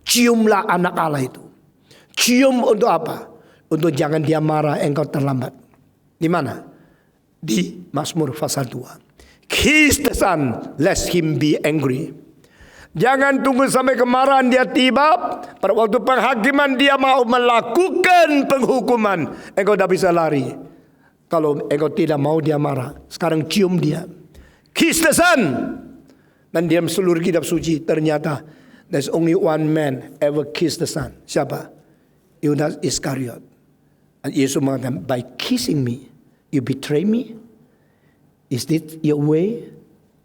Ciumlah anak Allah itu. Cium untuk apa? Untuk jangan dia marah, engkau terlambat. Di mana? Di Mazmur pasal 2. Kiss the son, lest him be angry. Jangan tunggu sampai kemarahan dia tiba. Pada waktu penghakiman dia mau melakukan penghukuman. Engkau tidak bisa lari. Kalau engkau tidak mau dia marah. Sekarang cium dia. Kiss the son. Dan dalam seluruh kitab suci ternyata there's only one man ever kiss the son. Siapa? Yudas Iskariot. Dan Yesus mengatakan, by kissing me, you betray me? Is this your way?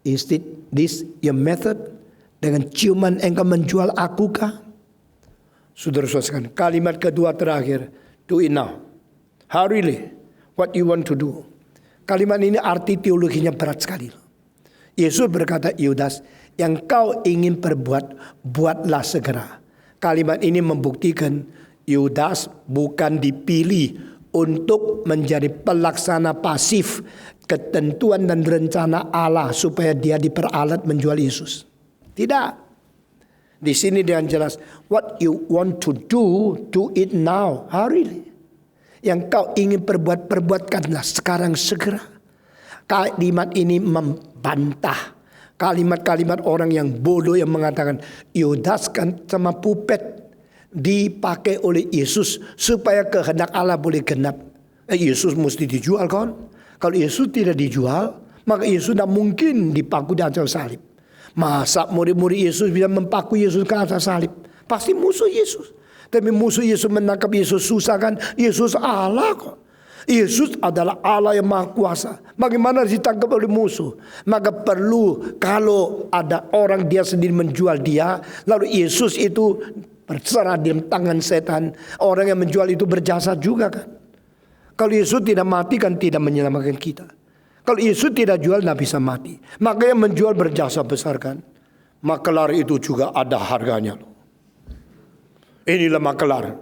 Is this your method? Dengan ciuman engkau menjual aku kah? Saudara-saudara, kalimat kedua terakhir, do it now. Hurriedly, what you want to do. Kalimat ini arti teologinya berat sekali. Yesus berkata, Yudas, yang kau ingin perbuat, buatlah segera. Kalimat ini membuktikan Yudas bukan dipilih untuk menjadi pelaksana pasif ketentuan dan rencana Allah supaya dia diperalat menjual Yesus. Tidak. Di sini dengan jelas, what you want to do it now, hurriedly. Yang kau ingin perbuat, perbuatkanlah sekarang segera. Kalimat ini membantah kalimat-kalimat orang yang bodoh yang mengatakan Yudas kan sama pupet dipakai oleh Yesus supaya kehendak Allah boleh genap. Yesus mesti dijual kan? Kalau Yesus tidak dijual, maka Yesus tidak mungkin dipaku di atas salib. Masa murid-murid Yesus bisa mempaku Yesus ke atas salib? Pasti musuh Yesus. Tapi musuh Yesus menangkap Yesus susah kan? Yesus Allah kok. Yesus adalah Allah yang Maha Kuasa. Bagaimana ditangkap oleh musuh? Maka perlu kalau ada orang dia sendiri menjual dia, lalu Yesus itu berserah di tangan setan. Orang yang menjual itu berjasa juga kan. Kalau Yesus tidak mati kan tidak menyelamatkan kita. Kalau Yesus tidak jual tidak bisa mati. Maka yang menjual berjasa besar kan. Makelar itu juga ada harganya. Inilah makelar.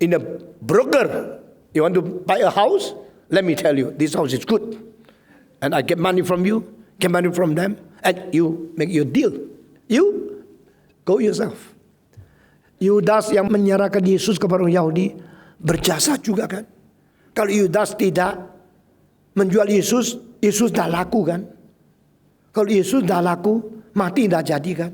In a broker. You want to buy a house? Let me tell you, this house is good. And I get money from you, get money from them, and you make your deal. You go yourself. Yudas yang menyerahkan Yesus kepada orang Yahudi berjasa juga kan. Kalau Yudas tidak menjual Yesus, Yesus dah laku kan. Kalau Yesus dah laku, mati dah jadi kan.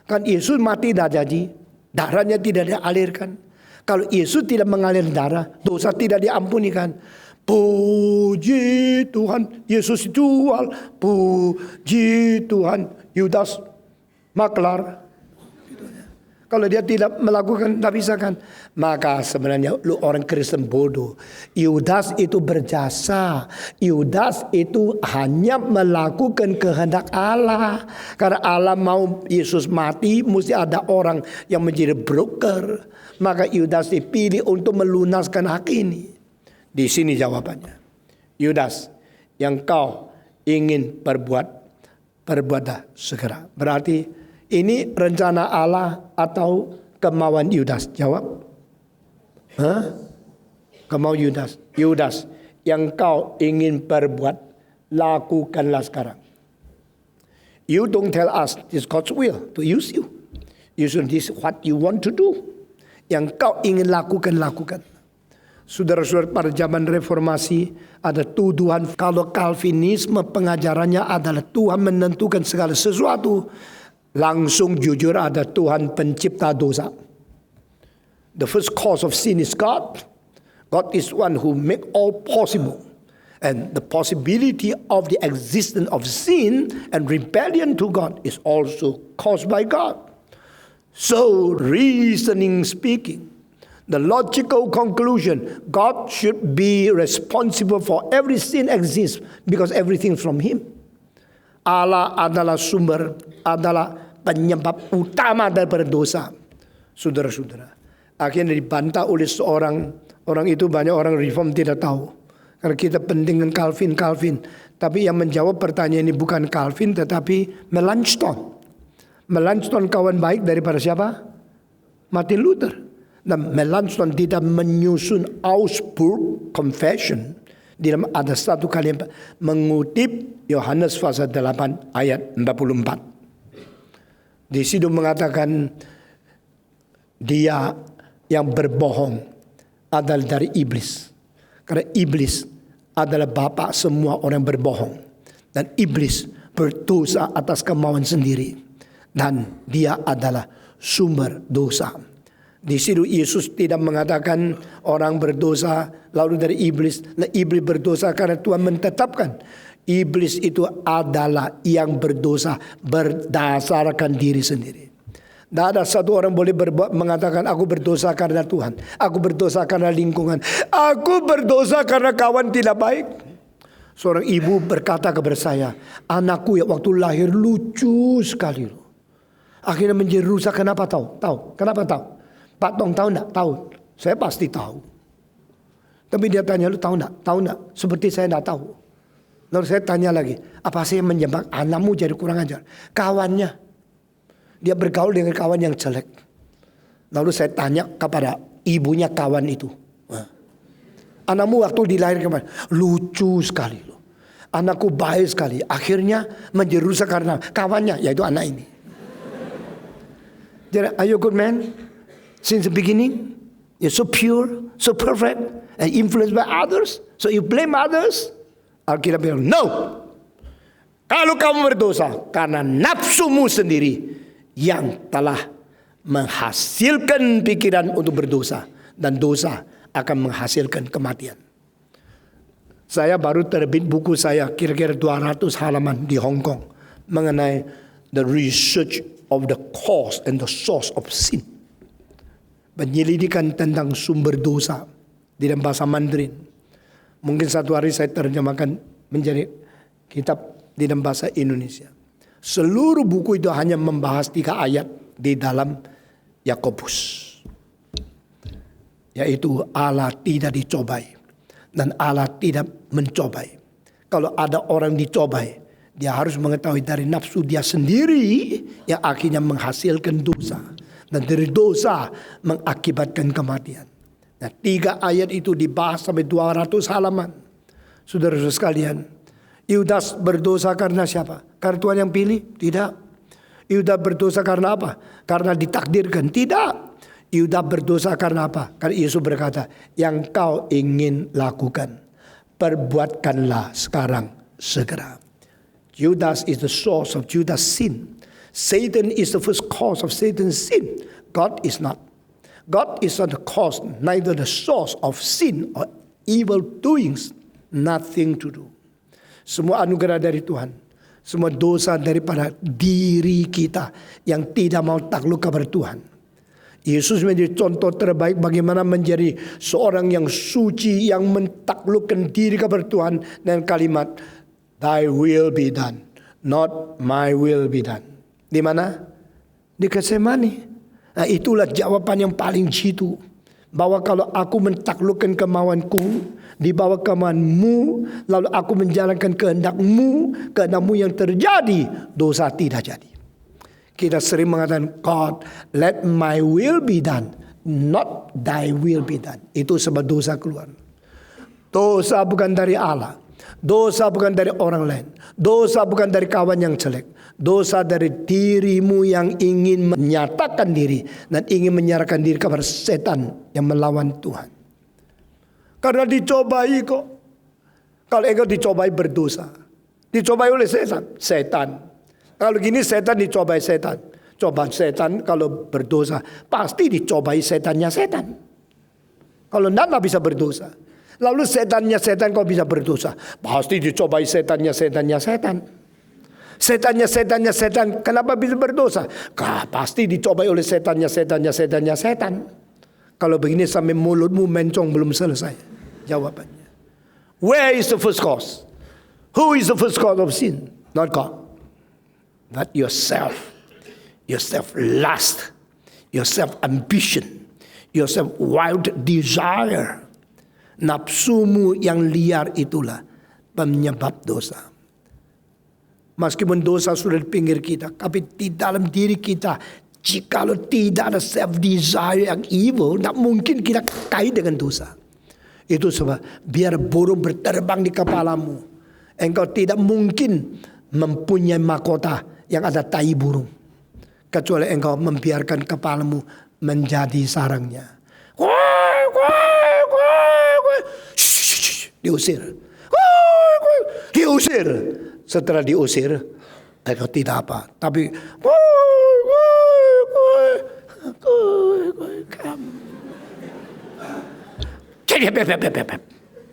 Kan Yesus mati dah jadi, darahnya tidak dialirkan. Kalau Yesus tidak mengalir darah, dosa tidak diampuni kan. Puji Tuhan, Yesus jual. Puji Tuhan, Yudas maklar. Kalau dia tidak melakukan, tidak bisa kan. Maka sebenarnya lu orang Kristen bodoh. Yudas itu berjasa. Yudas itu hanya melakukan kehendak Allah. Karena Allah mau Yesus mati, mesti ada orang yang menjadi broker. Maka Yudas dipilih untuk melunaskan hak ini. Di sini jawabannya. Yudas, yang kau ingin perbuatlah segera. Berarti ini rencana Allah atau kemauan Yudas? Jawab. Kemauan Yudas. Yudas, yang kau ingin perbuat, lakukanlah sekarang. You don't tell us this God's will to use you. You should this what you want to do. Yang kau ingin lakukan, lakukan. Saudara-saudara, pada zaman reformasi ada tuduhan kalau Calvinisme pengajarannya adalah Tuhan menentukan segala sesuatu. Langsung jujur ada Tuhan pencipta dosa. The first cause of sin is God. God is one who make all possible. And the possibility of the existence of sin and rebellion to God is also caused by God. So, reasoning speaking, the logical conclusion, God should be responsible for every sin exists because everything from Him. Allah adalah sumber, adalah penyebab utama daripada dosa. Saudara-saudara, akhirnya dibantah oleh seorang, orang itu banyak orang reform tidak tahu. Karena kita pentingkan Calvin. Tapi yang menjawab pertanyaan ini bukan Calvin tetapi Melanchthon. Melanchthon kawan baik daripada siapa? Martin Luther. Dan Melanchthon tidak menyusun Augsburg Confession. Di dalam ada satu kalimat mengutip Yohanes pasal 8 ayat 44. Di situ mengatakan dia yang berbohong adalah dari iblis. Karena iblis adalah bapa semua orang berbohong. Dan iblis berdosa atas kemauan sendiri. Dan dia adalah sumber dosa. Di situ Yesus tidak mengatakan orang berdosa lalu dari iblis. Nah, iblis berdosa karena Tuhan menetapkan. Iblis itu adalah yang berdosa berdasarkan diri sendiri. Tidak ada satu orang boleh mengatakan aku berdosa karena Tuhan. Aku berdosa karena lingkungan. Aku berdosa karena kawan tidak baik. Seorang ibu berkata kepada saya, anakku yang waktu lahir lucu sekali. Akhirnya menjadi rusak. Kenapa tahu? Kenapa tahu? Pak Tong tahu enggak? Tahu. Saya pasti tahu. Tapi dia tanya, lu tahu enggak? Tahu enggak? Seperti saya enggak tahu. Lalu saya tanya lagi, apa sih yang menyebabkan anakmu jadi kurang ajar? Kawannya. Dia bergaul dengan kawan yang jelek. Lalu saya tanya kepada ibunya kawan itu. Anakmu waktu dilahirkan kemarin, lucu sekali loh. Anakku baik sekali. Akhirnya menjadi rusak karena kawannya, yaitu anak ini. Jadi, are you a good man? Since the beginning, you're so pure, so perfect, and influenced by others. So you blame others. Alkitab bilang, no. Kalau kamu berdosa karena nafsumu sendiri yang telah menghasilkan pikiran untuk berdosa. Dan dosa akan menghasilkan kematian. Saya baru terbit buku saya kira-kira 200 halaman di Hong Kong. Mengenai the research of the cause and the source of sin. Penyelidikan tentang sumber dosa di dalam bahasa Mandarin. Mungkin satu hari saya terjemahkan menjadi kitab di dalam bahasa Indonesia. Seluruh buku itu hanya membahas 3 ayat di dalam Yakobus. Yaitu Allah tidak dicobai dan Allah tidak mencobai. Kalau ada orang dicobai, dia harus mengetahui dari nafsu dia sendiri yang akhirnya menghasilkan dosa. Dan dari dosa mengakibatkan kematian. Nah, 3 ayat itu dibahas sampai 200 halaman. Saudara-saudara sekalian, Yudas berdosa karena siapa? Karena Tuhan yang pilih? Tidak. Yudas berdosa karena apa? Karena ditakdirkan? Tidak. Yudas berdosa karena apa? Karena Yesus berkata, yang kau ingin lakukan, perbuatkanlah sekarang segera. Judas is the source of Judas' sin. Satan is the first cause of Satan's sin. God is not. God is not the cause, neither the source of sin or evil doings. Nothing to do. Semua anugerah dari Tuhan. Semua dosa daripada diri kita yang tidak mau takluk kepada Tuhan. Yesus menjadi contoh terbaik bagaimana menjadi seorang yang suci, yang mentaklukkan diri kepada Tuhan dengan kalimat, Thy will be done, not my will be done. Di mana? Di Getsemani. Nah, itulah jawaban yang paling jitu. Bahwa kalau aku mentaklukkan kemauanku, di bawah kemauanmu, lalu aku menjalankan kehendakmu yang terjadi, dosa tidak jadi. Kita sering mengatakan, God, let my will be done, not thy will be done. Itu sebab dosa keluar. Dosa bukan dari Allah. Dosa bukan dari orang lain. Dosa bukan dari kawan yang jelek. Dosa dari dirimu yang ingin menyatakan diri dan ingin menyerahkan diri kepada setan yang melawan Tuhan. Karena dicobai kok. Kalau engkau dicobai berdosa, dicobai oleh setan. Kalau gini setan dicobai setan. Coba setan kalau berdosa, pasti dicobai setannya setan. Kalau tidak bisa berdosa. Lalu setannya setan kok bisa berdosa? Pasti dicobai setannya setan. Setannya setan, kenapa bisa berdosa? Pasti dicobai oleh setannya setan. Kalau begini sampai mulutmu mencong belum selesai jawabannya. Where is the first cause? Who is the first cause of sin? Not God. Not yourself. Your self-lust. Your self-ambition. Your self-wild desire. Nafsumu yang liar itulah penyebab dosa. Meskipun dosa sudah di pinggir kita, tapi di dalam diri kita, jikalau tidak ada self-desire yang evil, tidak mungkin kita kait dengan dosa. Itu sebab biar burung berterbang di kepalamu, engkau tidak mungkin mempunyai mahkota yang ada tai burung. Kecuali engkau membiarkan kepalamu menjadi sarangnya. Diusir. Setelah diusir, engkau tidak apa. Tapi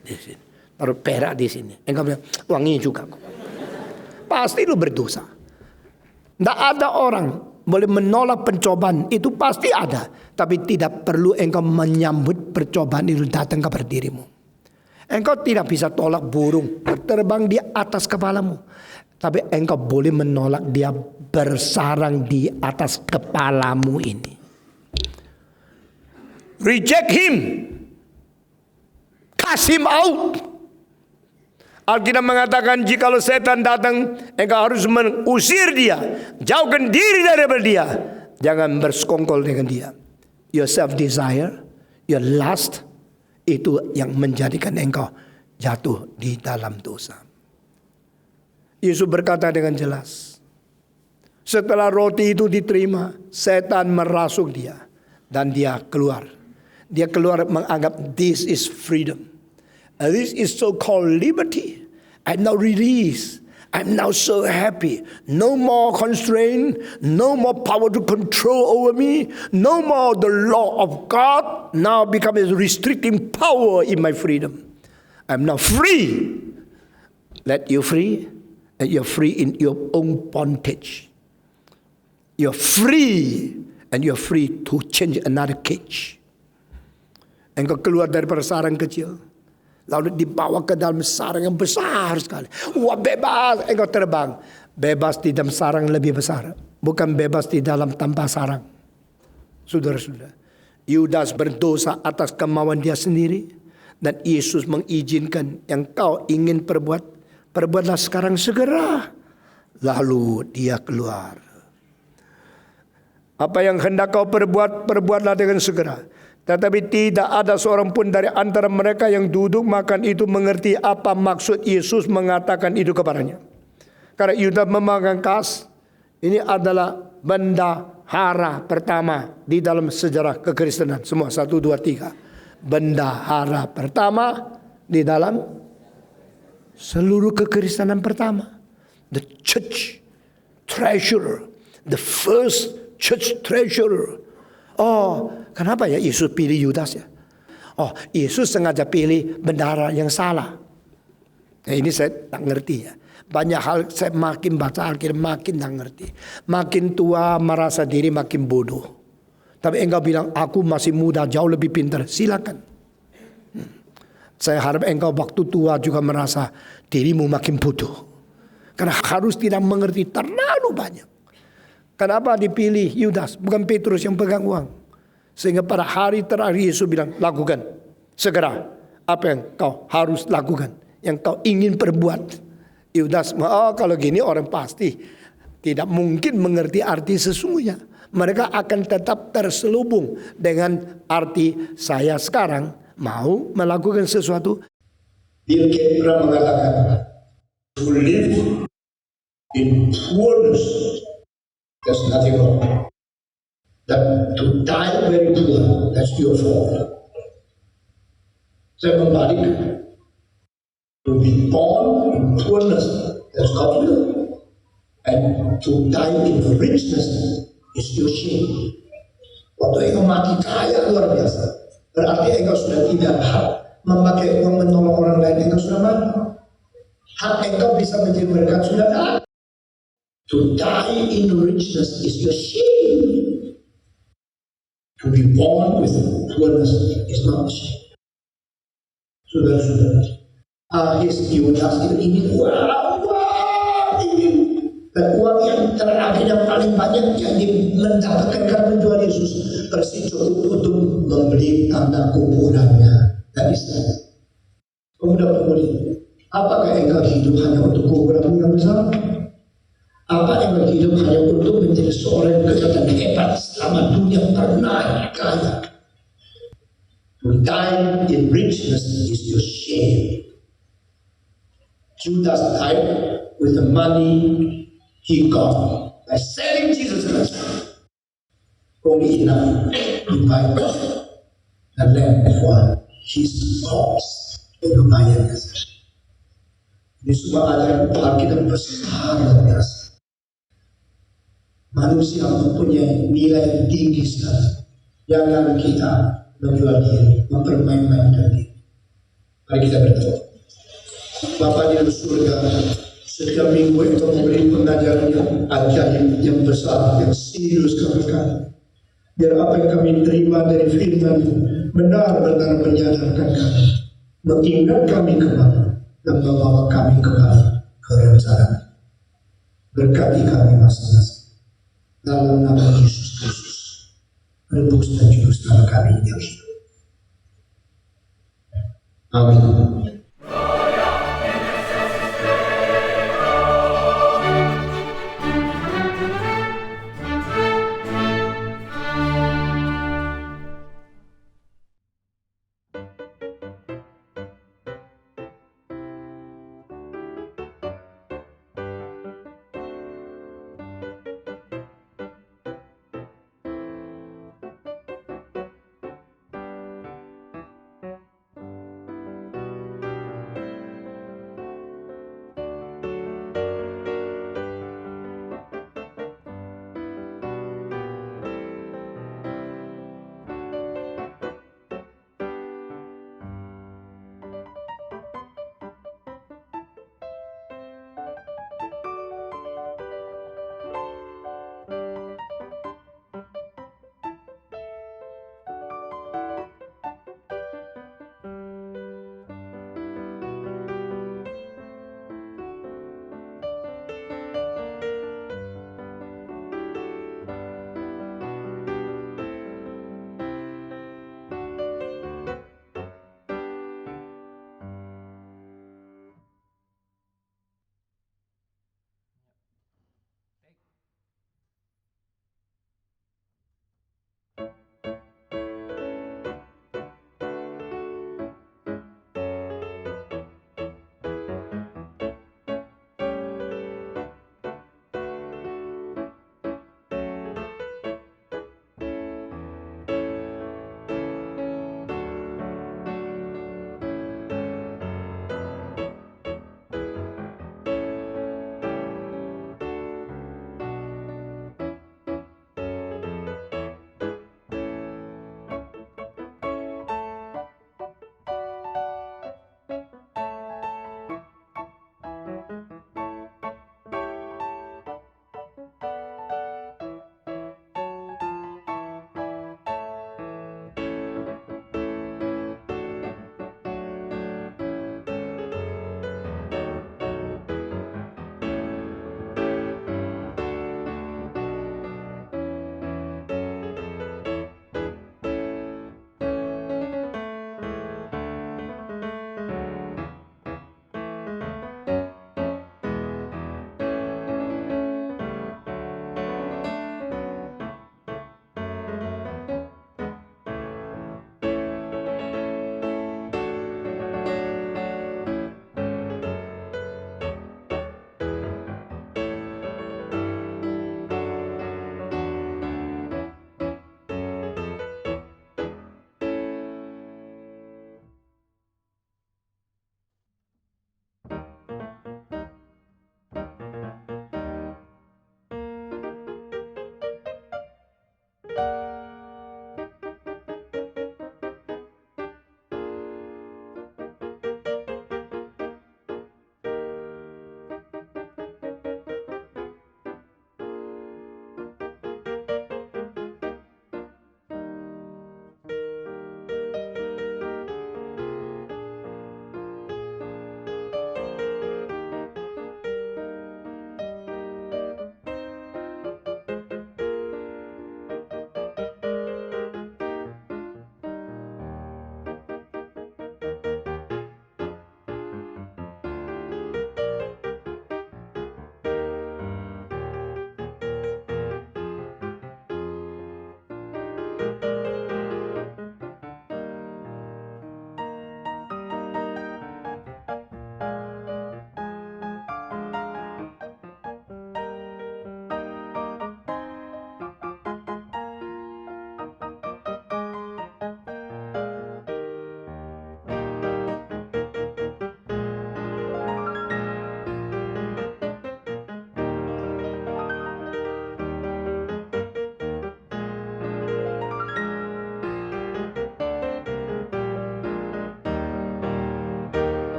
di sini. Taruh perak di sini. Engkau bilang, wangi juga. Pasti lu berdosa. Tidak ada orang boleh menolak pencobaan. Itu pasti ada. Tapi tidak perlu engkau menyambut percobaan itu datang kepada dirimu. Engkau tidak bisa tolak burung berterbang di atas kepalamu. Tapi engkau boleh menolak dia bersarang di atas kepalamu ini. Reject him. Cast him out. Alkitab mengatakan jikalau setan datang, engkau harus mengusir dia. Jauhkan diri daripada dia. Jangan bersekongkol dengan dia. Your self-desire, your lust, itu yang menjadikan engkau jatuh di dalam dosa. Yesus berkata dengan jelas. Setelah roti itu diterima, setan merasuk dia. Dan dia keluar. Dia keluar menganggap this is freedom. This is so-called liberty. I'm now released. I'm now so happy. No more constraint. No more power to control over me. No more the law of God now becomes a restricting power in my freedom. I'm now free. Let you free. And you're free in your own bondage. You're free. And you're free to change another cage. Engkau keluar dari sarang kecil. Lalu dibawa ke dalam sarang yang besar sekali. Wah, bebas engkau terbang. Bebas di dalam sarang lebih besar. Bukan bebas di dalam tanpa sarang. Saudara-saudara, Yudas berdosa atas kemauan dia sendiri. Dan Yesus mengizinkan yang kau ingin perbuat, perbuatlah sekarang segera. Lalu dia keluar. Apa yang hendak kau perbuat, perbuatlah dengan segera. Tetapi tidak ada seorang pun dari antara mereka yang duduk makan itu mengerti apa maksud Yesus mengatakan itu kepadanya. Karena Yudas memegang kas, ini adalah bendahara pertama di dalam sejarah kekristenan. Semua 1, 2, 3. Bendahara pertama di dalam seluruh kekristenan pertama. The church treasurer. The first church treasurer. Oh, kenapa ya Yesus pilih Yudas ya? Oh, Yesus sengaja pilih bendahara yang salah. Nah, ini saya tak ngerti ya. Banyak hal saya makin baca Alkitab makin tak ngerti. Makin tua merasa diri makin bodoh. Tapi engkau bilang aku masih muda jauh lebih pintar. Silakan. Saya harap engkau waktu tua juga merasa dirimu makin bodoh. Karena harus tidak mengerti terlalu banyak. Kenapa dipilih Yudas? Bukan Petrus yang pegang uang. Sehingga pada hari terakhir Yesus bilang, lakukan. Segera. Apa yang kau harus lakukan. Yang kau ingin perbuat. Yudas, oh kalau gini orang pasti tidak mungkin mengerti arti sesungguhnya. Mereka akan tetap terselubung dengan arti saya sekarang mau melakukan sesuatu. Bill Gates pernah mengatakan, to live in poorness, there's nothing wrong. Dan to die very poor, that's your fault. Saya membalik, to be born in poorness, that's God's will. And to die in richness is your shame. Waktu engkau mati kaya luar biasa, berarti engkau sudah tidak hak memakai uang menolong orang lain. Engkau sudah mati. Hak engkau bisa menjadi berkat sudah tak. To die in richness is your shame. To be born with poorness is not a shame. Saudara-saudara, Yudas itu ingin uang, ingin. Dan uang yang terakhir yang paling banyak yang mendapatkan karena menjual Yesus persis cukup untuk membeli tanah kuburannya. Tak bisa. Pemuda-pemudi, apakah engkau hidup hanya untuk kuburanmu yang besar? Apa engkau hidup hanya untuk menjadi seorang yang kelihatan hebat selama dunia pernah kaya? To die in richness is your shame. Judas died with the money he got by selling Jesus Christ. Only enough to buy the land for his cause. Untuk bayarnya. Ini semua ajaran Alkitab besar dan keras. Manusia mempunyai nilai tinggi sekali. Jangan kita menjual diri, mempermain-mainkan diri. Mari kita berdoa. Bapa di dalam surga, setiap minggu engkau memberi pengajaran yang ajaib, yang besar, yang serius kepada kami. Biar apa yang kami terima dari firman benar-benar menyadarkan kami, mengingat kami kembali, dan membawa kami kembali ke rencana. Berkati kami masing-masing. Dalam nama Yesus Kristus, Rebus dan Juru Selamat kami yang hidup. Amin.